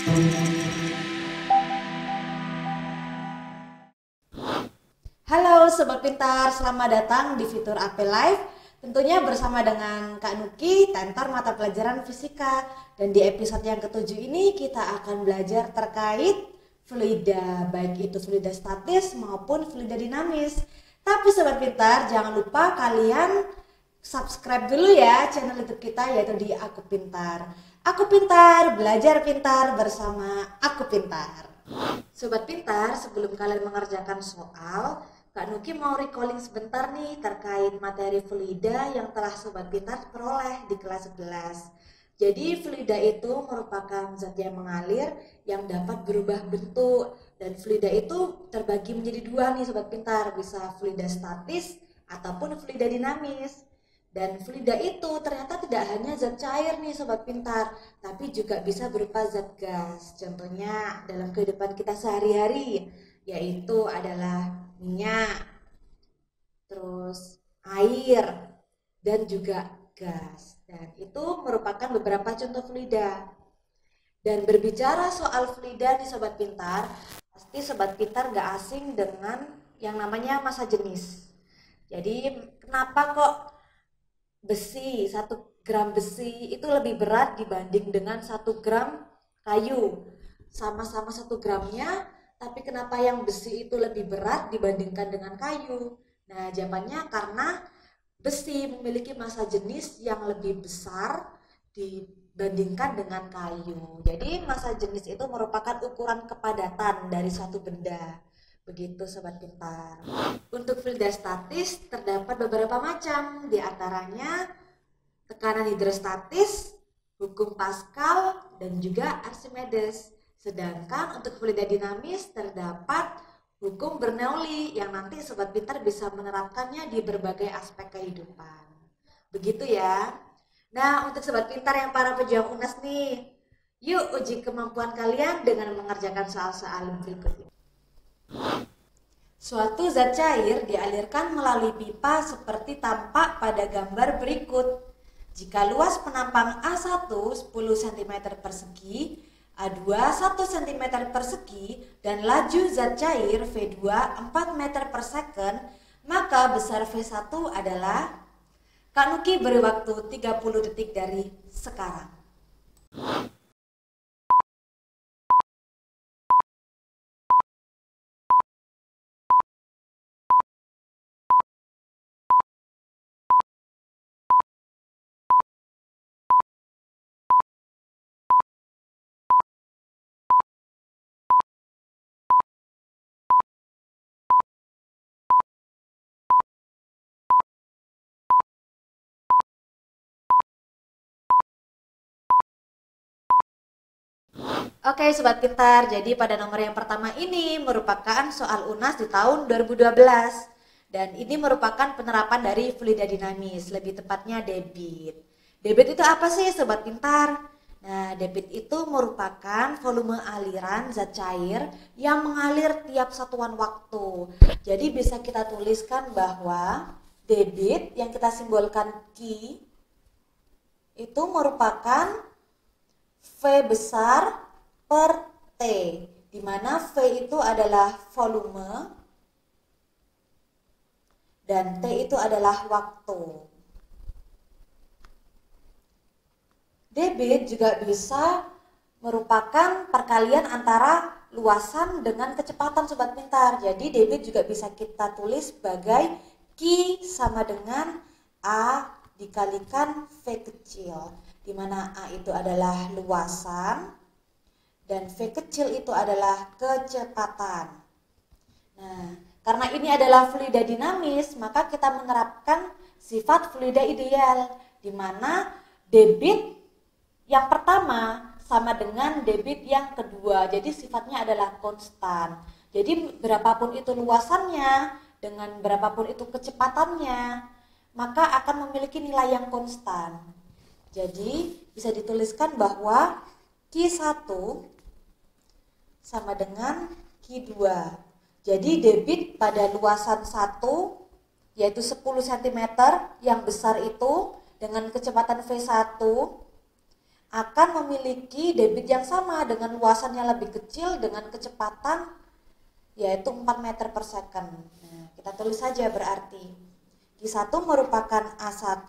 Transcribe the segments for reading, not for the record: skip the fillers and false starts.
Halo Sobat Pintar, selamat datang di fitur AP Live. Tentunya bersama dengan Kak Nuki, tentar mata pelajaran fisika. Dan di episode yang ketujuh ini kita akan belajar terkait fluida, baik itu fluida statis maupun fluida dinamis. Tapi Sobat Pintar, jangan lupa kalian subscribe dulu ya channel YouTube kita, yaitu di Aku Pintar. Aku Pintar, belajar pintar bersama Aku Pintar. Sobat Pintar, sebelum kalian mengerjakan soal, Kak Nuki mau recalling sebentar nih terkait materi fluida yang telah Sobat Pintar peroleh di kelas 11. Jadi fluida itu merupakan zat yang mengalir yang dapat berubah bentuk, dan fluida itu terbagi menjadi dua nih Sobat Pintar, bisa fluida statis ataupun fluida dinamis. Dan fluida itu ternyata tidak hanya zat cair nih Sobat Pintar, tapi juga bisa berupa zat gas. Contohnya dalam kehidupan kita sehari-hari, yaitu adalah minyak, terus air, dan juga gas. Dan itu merupakan beberapa contoh fluida. Dan berbicara soal fluida nih Sobat Pintar, pasti Sobat Pintar gak asing dengan yang namanya massa jenis. Jadi kenapa kok besi, 1 gram besi itu lebih berat dibanding dengan 1 gram kayu? Sama-sama 1 gramnya, tapi kenapa yang besi itu lebih berat dibandingkan dengan kayu? Nah, jawabannya karena besi memiliki massa jenis yang lebih besar dibandingkan dengan kayu. Jadi massa jenis itu merupakan ukuran kepadatan dari suatu benda. Begitu Sobat Pintar. Untuk fluida statis terdapat beberapa macam, di antaranya tekanan hidrostatis, hukum Pascal, dan juga Archimedes. Sedangkan untuk fluida dinamis terdapat hukum Bernoulli yang nanti Sobat Pintar bisa menerapkannya di berbagai aspek kehidupan. Begitu ya. Nah, untuk Sobat Pintar yang para pejuang UNAS nih, yuk uji kemampuan kalian dengan mengerjakan soal-soal berikut ini. Suatu zat cair dialirkan melalui pipa seperti tampak pada gambar berikut. Jika luas penampang A1 10 cm persegi, A2 1 cm persegi, dan laju zat cair V2 4 meter per second, maka besar V1 adalah... Kak Nuki beri waktu 30 detik dari sekarang. Oke Sobat Pintar, jadi pada nomor yang pertama ini merupakan soal UNAS di tahun 2012. Dan ini merupakan penerapan dari fluida dinamis, lebih tepatnya debit. Debit itu apa sih Sobat Pintar? Nah, debit itu merupakan volume aliran zat cair yang mengalir tiap satuan waktu. Jadi bisa kita tuliskan bahwa debit yang kita simbolkan Q itu merupakan V besar per T, di mana V itu adalah volume dan T itu adalah waktu. Debit juga bisa merupakan perkalian antara luasan dengan kecepatan Sobat Pintar. Jadi debit juga bisa kita tulis sebagai Q sama dengan A dikalikan V kecil, di mana A itu adalah luasan dan V kecil itu adalah kecepatan. Nah, karena ini adalah fluida dinamis, maka kita menerapkan sifat fluida ideal, di mana debit yang pertama sama dengan debit yang kedua. Jadi sifatnya adalah konstan. Jadi berapapun itu luasannya, dengan berapapun itu kecepatannya, maka akan memiliki nilai yang konstan. Jadi bisa dituliskan bahwa Q1 sama dengan Q2. Jadi debit pada luasan 1 yaitu 10 cm yang besar itu dengan kecepatan V1 akan memiliki debit yang sama dengan luasannya lebih kecil dengan kecepatan yaitu 4 meter per second. Nah, kita tulis saja berarti Q1 merupakan A1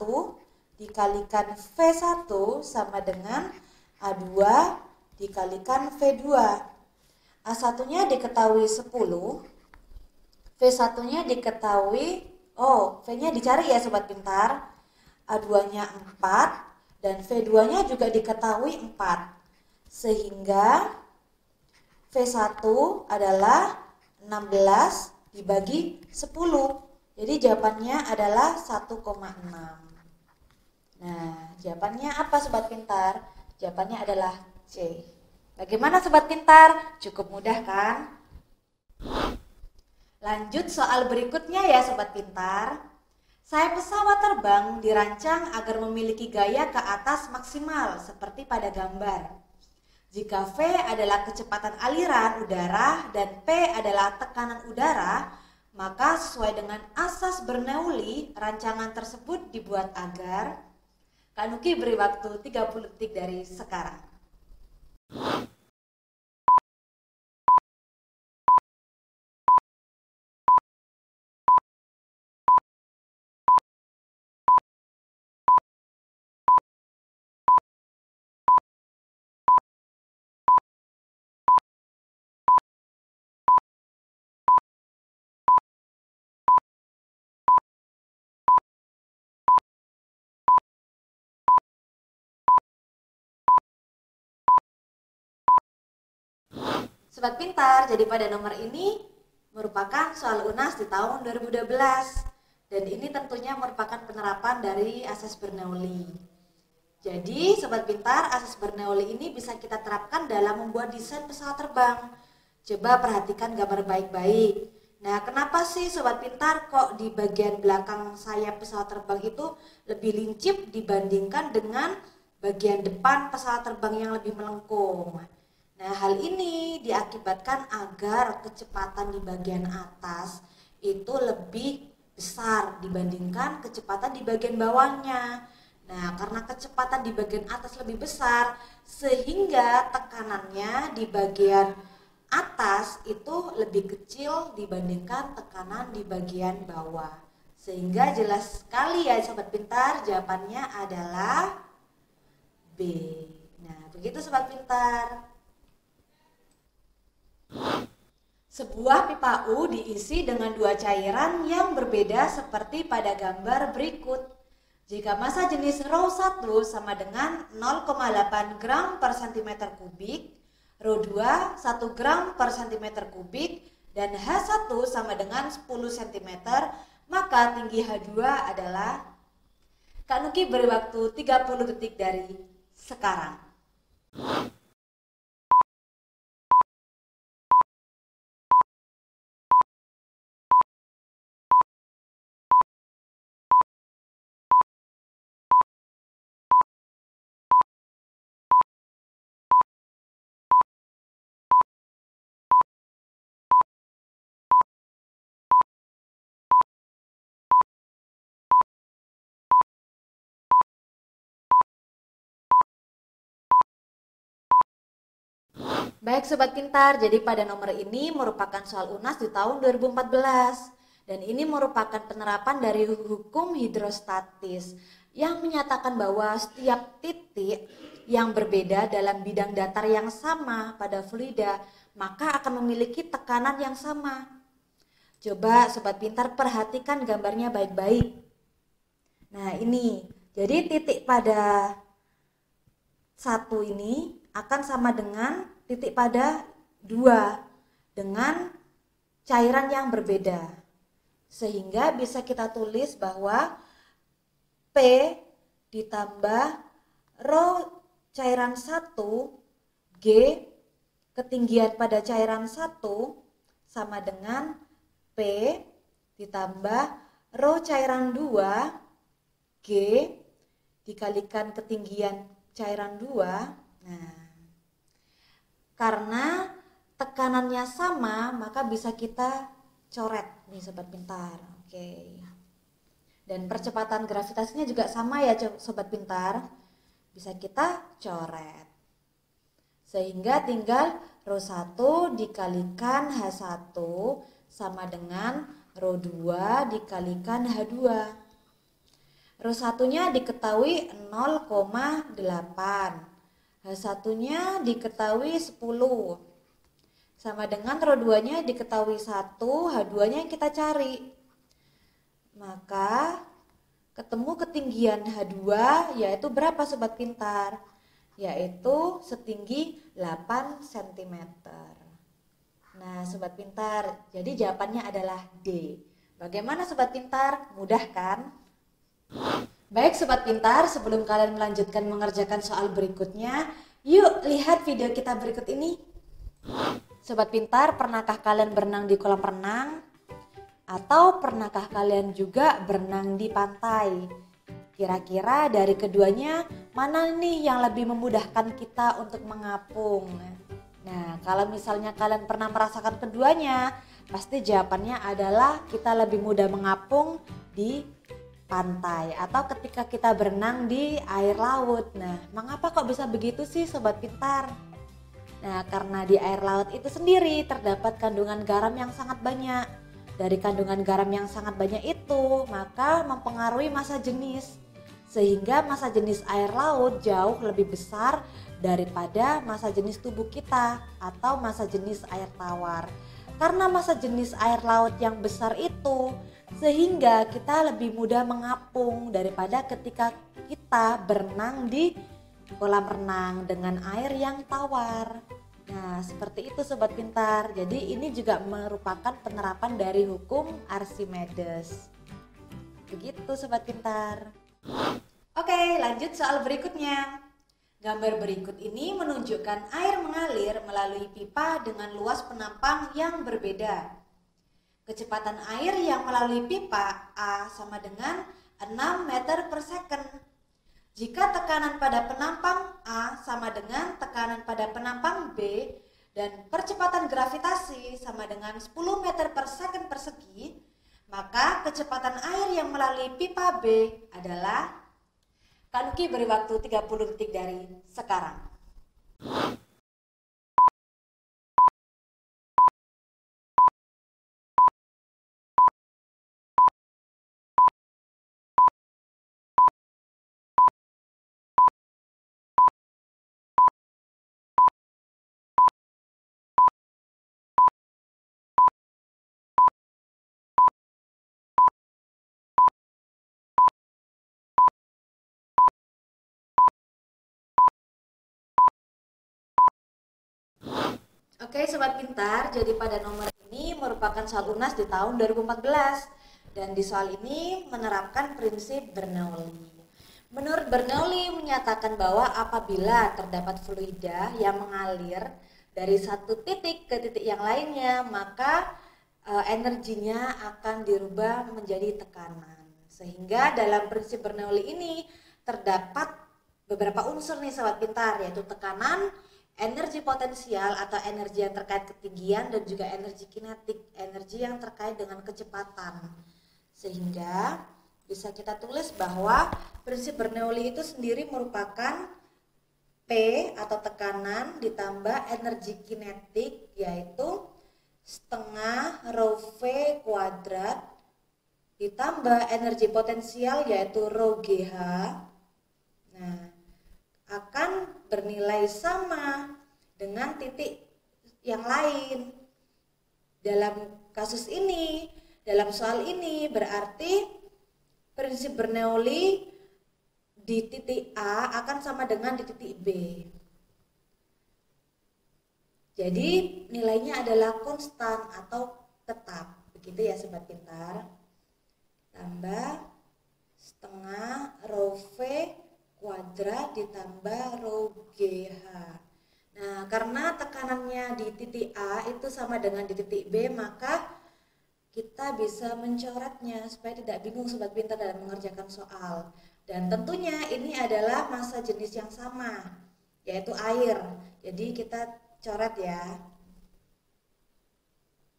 dikalikan V1 sama dengan A2 dikalikan V2. A1-nya diketahui 10, V1-nya diketahui, V-nya dicari ya sobat pintar, A2-nya 4, dan V2-nya juga diketahui 4. Sehingga V1 adalah 16 dibagi 10. Jadi jawabannya adalah 1,6. Nah, jawabannya apa sobat pintar? Jawabannya adalah C. Bagaimana sobat pintar? Cukup mudah kan? Lanjut soal berikutnya ya sobat pintar. Sayap pesawat terbang dirancang agar memiliki gaya ke atas maksimal seperti pada gambar. Jika V adalah kecepatan aliran udara dan P adalah tekanan udara, maka sesuai dengan asas Bernoulli, rancangan tersebut dibuat agar Kak Nuki beri waktu 30 detik dari sekarang. Sobat pintar, jadi pada nomor ini merupakan soal UNAS di tahun 2012 dan ini tentunya merupakan penerapan dari asas Bernoulli. Jadi sobat pintar, asas Bernoulli ini bisa kita terapkan dalam membuat desain pesawat terbang. Coba perhatikan gambar baik-baik. Nah, kenapa sih sobat pintar kok di bagian belakang sayap pesawat terbang itu lebih lincip dibandingkan dengan bagian depan pesawat terbang yang lebih melengkung? Nah, hal ini diakibatkan agar kecepatan di bagian atas itu lebih besar dibandingkan kecepatan di bagian bawahnya. Nah, karena kecepatan di bagian atas lebih besar, sehingga tekanannya di bagian atas itu lebih kecil dibandingkan tekanan di bagian bawah. Sehingga jelas sekali ya sobat pintar, jawabannya adalah B. Nah, begitu sobat pintar. Sebuah pipa U diisi dengan dua cairan yang berbeda seperti pada gambar berikut. Jika massa jenis rho 1 sama dengan 0,8 gram per cm kubik, rho 2 1 gram per cm kubik, dan H1 sama dengan 10 cm, maka tinggi H2 adalah, Kak Nuki beri waktu 30 detik dari sekarang. Baik sobat pintar, jadi pada nomor ini merupakan soal UNAS di tahun 2014 dan ini merupakan penerapan dari hukum hidrostatis yang menyatakan bahwa setiap titik yang berbeda dalam bidang datar yang sama pada fluida maka akan memiliki tekanan yang sama. Coba sobat pintar perhatikan gambarnya baik-baik. Nah, ini jadi titik pada satu ini akan sama dengan titik pada 2 dengan cairan yang berbeda. Sehingga bisa kita tulis bahwa P ditambah rho cairan 1 G ketinggian pada cairan 1 sama dengan P ditambah rho cairan 2 G dikalikan ketinggian cairan 2. Nah, karena tekanannya sama, maka bisa kita coret nih sobat pintar. Oke. Dan percepatan gravitasinya juga sama ya sobat pintar. bisa kita coret. Sehingga tinggal rho 1 dikalikan H1 sama dengan rho 2 dikalikan H2. Rho 1-nya diketahui 0,8. H1-nya diketahui 10. Sama dengan rho 2-nya diketahui 1, H2-nya yang kita cari. Maka ketemu ketinggian H2 yaitu berapa sobat pintar? Yaitu setinggi 8 cm. Nah sobat pintar, jadi jawabannya adalah D. Bagaimana sobat pintar? Mudah kan? Baik sobat pintar, sebelum kalian melanjutkan mengerjakan soal berikutnya, yuk lihat video kita berikut ini. Sobat pintar, pernahkah kalian berenang di kolam renang? Atau pernahkah kalian juga berenang di pantai? Kira-kira dari keduanya mana nih yang lebih memudahkan kita untuk mengapung? Nah, kalau misalnya kalian pernah merasakan keduanya, pasti jawabannya adalah kita lebih mudah mengapung di pantai atau ketika kita berenang di air laut. Nah, mengapa kok bisa begitu sih sobat pintar? Nah, karena di air laut itu sendiri terdapat kandungan garam yang sangat banyak. Dari kandungan garam yang sangat banyak itu, maka mempengaruhi massa jenis. Sehingga massa jenis air laut jauh lebih besar daripada massa jenis tubuh kita atau massa jenis air tawar. Karena massa jenis air laut yang besar itu, sehingga kita lebih mudah mengapung daripada ketika kita berenang di kolam renang dengan air yang tawar. Nah, seperti itu sobat pintar. Jadi ini juga merupakan penerapan dari hukum Archimedes. Begitu sobat pintar. Oke, lanjut soal berikutnya. Gambar berikut ini menunjukkan air mengalir melalui pipa dengan luas penampang yang berbeda. Kecepatan air yang melalui pipa A sama dengan 6 meter per second. Jika tekanan pada penampang A sama dengan tekanan pada penampang B dan percepatan gravitasi sama dengan 10 meter per second persegi, maka kecepatan air yang melalui pipa B adalah... Kak Nuki beri waktu 30 detik dari sekarang. Oke sobat pintar, jadi pada nomor ini merupakan soal UNAS di tahun 2014 dan di soal ini menerapkan prinsip Bernoulli. Menurut Bernoulli menyatakan bahwa apabila terdapat fluida yang mengalir dari satu titik ke titik yang lainnya, maka energinya akan dirubah menjadi tekanan. Sehingga dalam prinsip Bernoulli ini terdapat beberapa unsur nih sobat pintar, yaitu tekanan, energi potensial atau energi yang terkait ketinggian, dan juga energi kinetik, energi yang terkait dengan kecepatan. Sehingga bisa kita tulis bahwa prinsip Bernoulli itu sendiri merupakan P atau tekanan ditambah energi kinetik, yaitu setengah rho V kuadrat ditambah energi potensial yaitu rho GH. Nah, akan bernilai sama dengan titik yang lain. Dalam kasus ini, dalam soal ini berarti prinsip Bernoulli di titik A akan sama dengan di titik B. Jadi nilainya adalah konstan atau tetap. Begitu ya sobat pintar. Tambah setengah rho V kuadrat ditambah rho GH. Nah, karena tekanannya di titik A itu sama dengan di titik B, maka kita bisa mencoretnya supaya tidak bingung sobat pintar dalam mengerjakan soal. Dan tentunya ini adalah massa jenis yang sama, yaitu air. Jadi kita coret ya.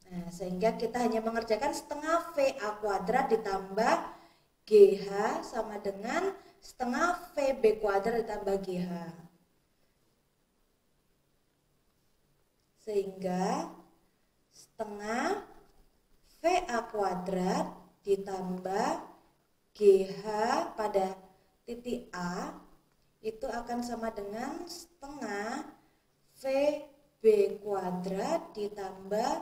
Nah, sehingga kita hanya mengerjakan setengah VA kuadrat ditambah GH sama dengan setengah VB kuadrat ditambah GH. Sehingga setengah VA kuadrat ditambah GH pada titik A itu akan sama dengan setengah VB kuadrat ditambah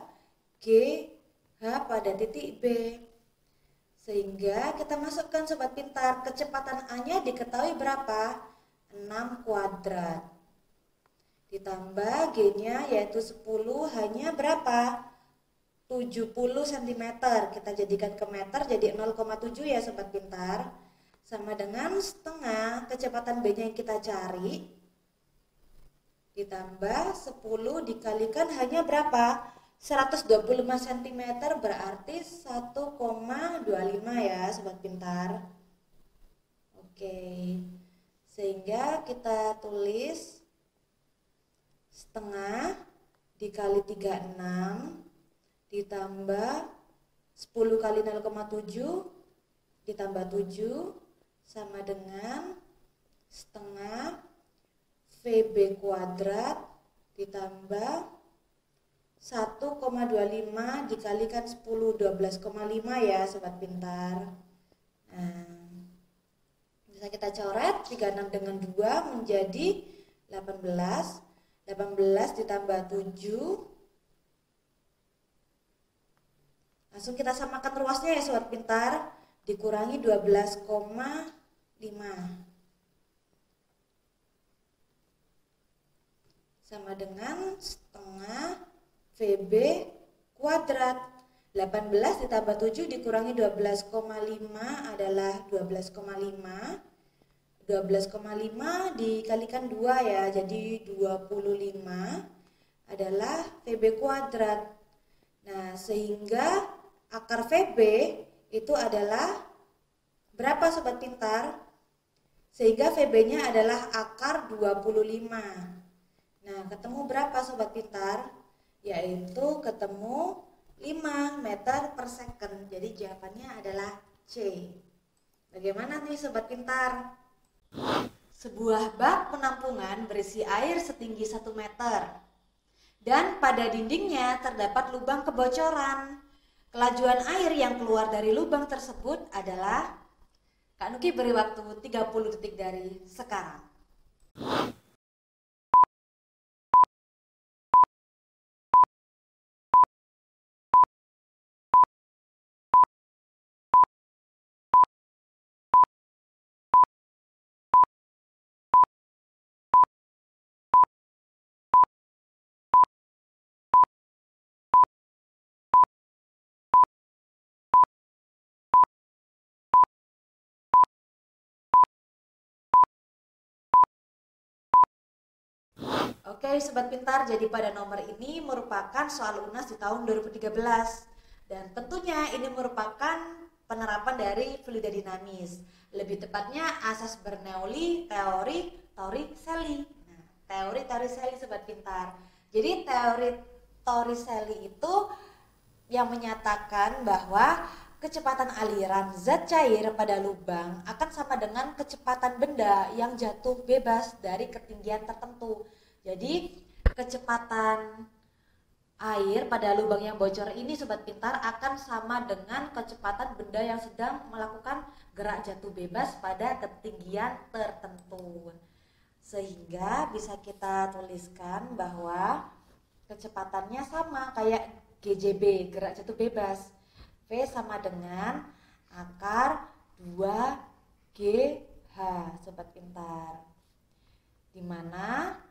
GH pada titik B. Sehingga kita masukkan sobat pintar, kecepatan A-nya diketahui berapa? 6 kuadrat. Ditambah G-nya yaitu 10 hanya berapa? 70 cm. Kita jadikan ke meter jadi 0,7 ya sobat pintar. Sama dengan setengah kecepatan B-nya yang kita cari ditambah 10 dikalikan hanya berapa? 125 cm berarti 1,25 ya sobat pintar. Oke. Sehingga kita tulis setengah dikali 36 ditambah 10 kali 0,7 ditambah 7 sama dengan setengah VB kuadrat ditambah 1,25 dikalikan 10, 12,5 ya sobat pintar. Nah, bisa kita coret 36 dengan 2 menjadi 18. 18 ditambah 7. Langsung kita samakan ruasnya ya sobat pintar. Dikurangi 12,5 sama dengan setengah VB kuadrat. 18 ditambah 7 dikurangi 12,5 adalah 12,5. 12,5 dikalikan 2 ya, jadi 25 adalah VB kuadrat. Nah, sehingga akar VB itu adalah berapa sobat pintar? Sehingga VB-nya adalah akar 25. Nah, ketemu berapa sobat pintar? Yaitu ketemu 5 meter per second. Jadi jawabannya adalah C. Bagaimana nih sobat pintar? Sebuah bak penampungan berisi air setinggi 1 meter. Dan pada dindingnya terdapat lubang kebocoran. Kelajuan air yang keluar dari lubang tersebut adalah, Kak Nuki beri waktu 30 detik dari sekarang. Oke sobat pintar, jadi pada nomor ini merupakan soal UNAS di tahun 2013. Dan tentunya ini merupakan penerapan dari fluida dinamis. Lebih tepatnya asas Bernoulli, teori Torricelli. Nah, teori Torricelli sobat pintar. Jadi teori Torricelli itu yang menyatakan bahwa kecepatan aliran zat cair pada lubang akan sama dengan kecepatan benda yang jatuh bebas dari ketinggian tertentu. Jadi kecepatan air pada lubang yang bocor ini sobat pintar akan sama dengan kecepatan benda yang sedang melakukan gerak jatuh bebas pada ketinggian tertentu. Sehingga bisa kita tuliskan bahwa kecepatannya sama kayak GJB, gerak jatuh bebas. V sama dengan akar 2GH sobat pintar. Dimana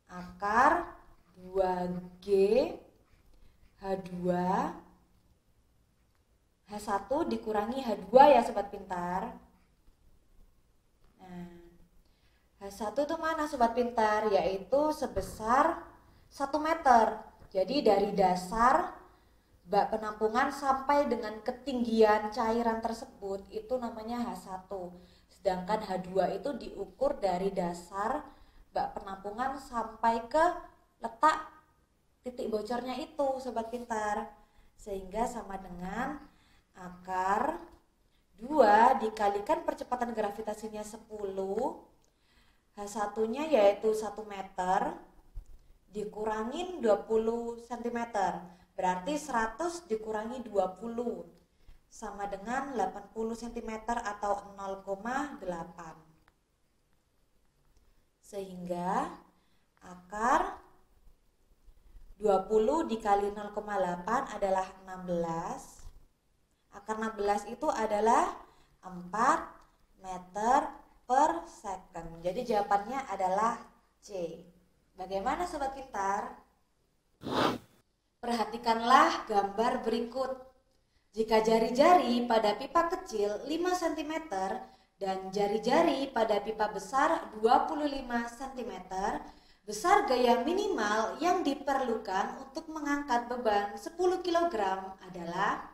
akar 2G H2 H1 dikurangi H2 ya sobat pintar. Nah, H1 itu mana sobat pintar? Yaitu sebesar 1 meter. Jadi dari dasar bak penampungan sampai dengan ketinggian cairan tersebut itu namanya H1. Sedangkan H2 itu diukur dari dasar bak penampungan sampai ke letak titik bocornya itu sobat pintar. Sehingga sama dengan akar 2 dikalikan percepatan gravitasinya 10, H1-nya yaitu 1 meter, dikurangin 20 cm. Berarti 100 dikurangi 20 sama dengan 80 cm atau 0,8. Sehingga akar 20 dikali 0,8 adalah 16. Akar 16 itu adalah 4 meter per second. Jadi jawabannya adalah C. Bagaimana sobat pintar? Perhatikanlah gambar berikut. Jika jari-jari pada pipa kecil 5 cm dan jari-jari pada pipa besar 25 cm, besar gaya minimal yang diperlukan untuk mengangkat beban 10 kg adalah...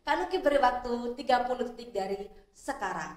Kak Nuki beri waktu 30 detik dari sekarang.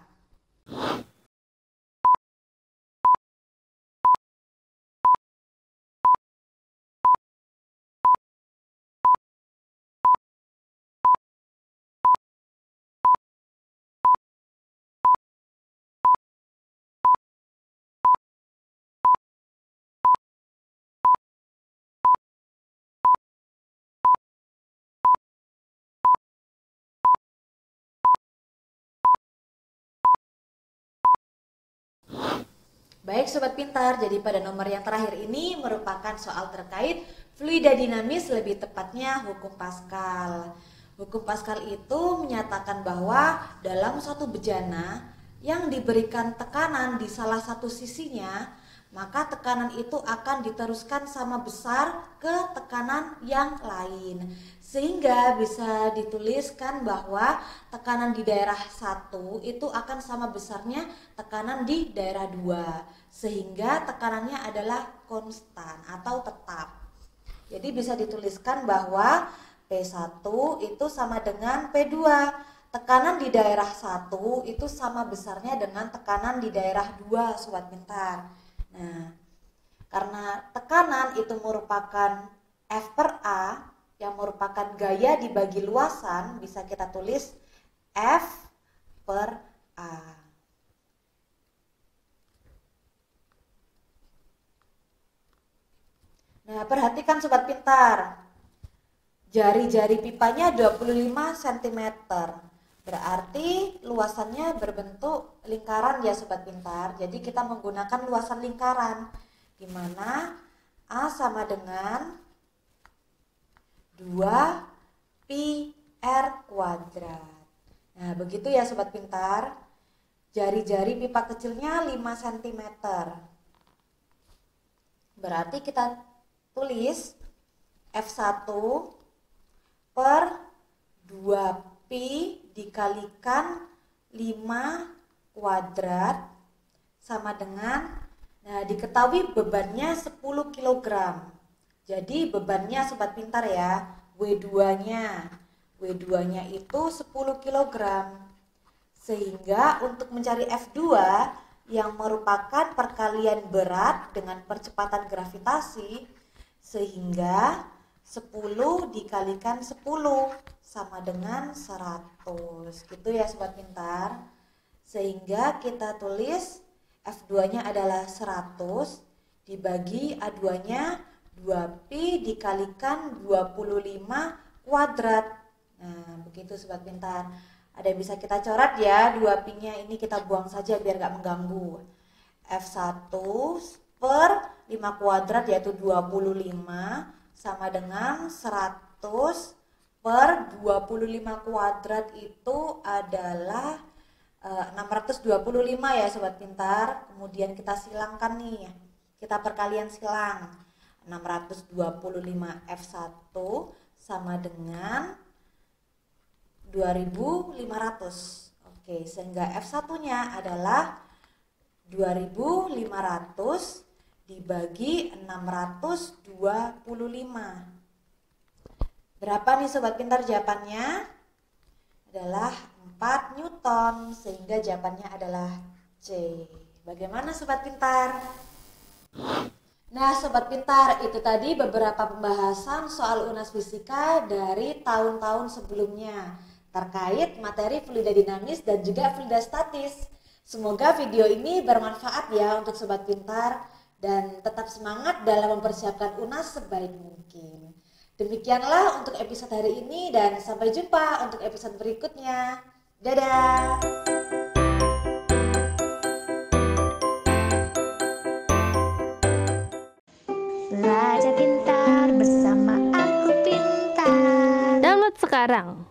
Baik sobat pintar, jadi pada nomor yang terakhir ini merupakan soal terkait fluida dinamis, lebih tepatnya hukum Pascal. Hukum Pascal itu menyatakan bahwa dalam suatu bejana yang diberikan tekanan di salah satu sisinya, maka tekanan itu akan diteruskan sama besar ke tekanan yang lain. Sehingga bisa dituliskan bahwa tekanan di daerah 1 itu akan sama besarnya tekanan di daerah 2. Sehingga tekanannya adalah konstan atau tetap. Jadi bisa dituliskan bahwa P1 itu sama dengan P2. Tekanan di daerah 1 itu sama besarnya dengan tekanan di daerah 2, sobat pintar. Nah, karena tekanan itu merupakan F per A, yang merupakan gaya dibagi luasan, bisa kita tulis F per A. Nah, perhatikan sobat pintar. Jari-jari pipanya 25 cm. Berarti luasannya berbentuk lingkaran ya sobat pintar. Jadi kita menggunakan luasan lingkaran, di mana A sama dengan 2 pi r kuadrat. Nah, begitu ya sobat pintar. Jari-jari pipa kecilnya 5 cm. Berarti kita tulis F1 per 2 pi dikalikan 5 kuadrat sama dengan, nah diketahui bebannya 10 kg. Jadi bebannya sobat pintar ya, W2-nya. W2-nya itu 10 kg. Sehingga untuk mencari F2 yang merupakan perkalian berat dengan percepatan gravitasi, sehingga 10 dikalikan 10 sama dengan 100. Gitu ya sobat pintar. Sehingga kita tulis F2-nya adalah 100 dibagi A2-nya 2pi dikalikan 25 kuadrat. Nah, begitu sobat pintar. Ada yang bisa kita coret ya, 2pi-nya ini kita buang saja biar gak mengganggu. F1 per 5 kuadrat yaitu 25 sama dengan 100 per 25 kuadrat itu adalah 625 ya sobat pintar. Kemudian kita silangkan nih, kita perkalian silang. 625 F1 sama dengan 2500. Oke, sehingga F1-nya adalah 2500 dibagi 625. Berapa nih sobat pintar jawabannya? Adalah 4 Newton, sehingga jawabannya adalah C. Bagaimana sobat pintar? Nah sobat pintar, itu tadi beberapa pembahasan soal UNAS Fisika dari tahun-tahun sebelumnya. terkait materi fluida dinamis dan juga fluida statis. Semoga video ini bermanfaat ya untuk Sobat Pintar dan tetap semangat dalam mempersiapkan UNAS sebaik mungkin. Demikianlah untuk episode hari ini dan sampai jumpa untuk episode berikutnya. Dadah! Belajar pintar bersama Aku Pintar. Download sekarang